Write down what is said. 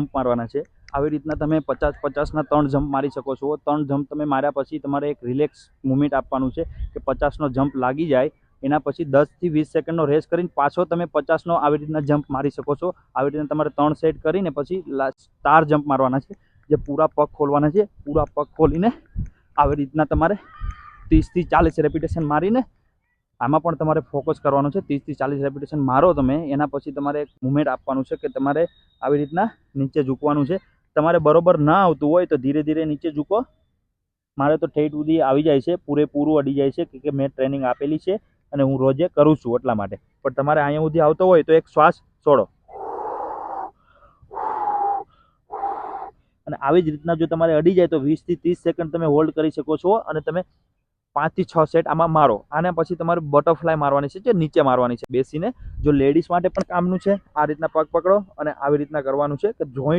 Jump મારવાના છે। આવી રીતના તમે 50-50ના 3 જમ્પ મારી શકો છો। 3 જમ્પ તમે માર્યા પછી તમારે એક રિલેક્સ મૂવમેન્ટ આપવાનું છે કે 50નો જમ્પ લાગી જાય એના પછી 10 થી 20 સેકન્ડનો રેસ્ટ કરીને પાછો તમે 50નો આવી રીતના જમ્પ મારી શકો છો। આવી રીતના તમારે 3 સેટ કરીને પછી સ્ટાર જમ્પ મારવાના છે, જે પૂરા પગ ખોલવાના છે। પૂરા પગ ખોલીને આવી રીતના તમારે 30 થી 40 રેપિટેશન મારીને આમાં પણ તમારે ફોકસ કરવાનું છે। 30 થી 40 રેપિટેશન મારો તમે એના પછી તમારે એક મૂવમેન્ટ આપવાનું છે કે તમારે આવી રીતના નીચે ઝૂકવાનું છે। તમારે બરોબર ના આવતું હોય તો ધીરે ધીરે નીચે ઝૂકો। મારે તો ઠેઠ સુધી આવી જાય છે, પૂરેપૂરું અડી જાય છે કે મેં ટ્રેનિંગ આપેલી છે અને હું રોજે કરું છું એટલા માટે। પણ તમારે અહીંયા સુધી આવતો હોય તો એક શ્વાસ છોડો અને આવી જ રીતના જો તમારે અડી જાય તો 20 થી 30 સેકન્ડ તમે હોલ્ડ કરી શકો છો અને તમે 5 થી 6 સેટ આમાં મારો। આના પછી તમારે બટરફ્લાય મારવાની છે, જે નીચે મારવાની છે બેસીને। જો લેડીઝ માટે પણ કામનું છે, આ રીતના પગ પકડો અને આવી રીતના કરવાનું છે કે જોઈન્ટ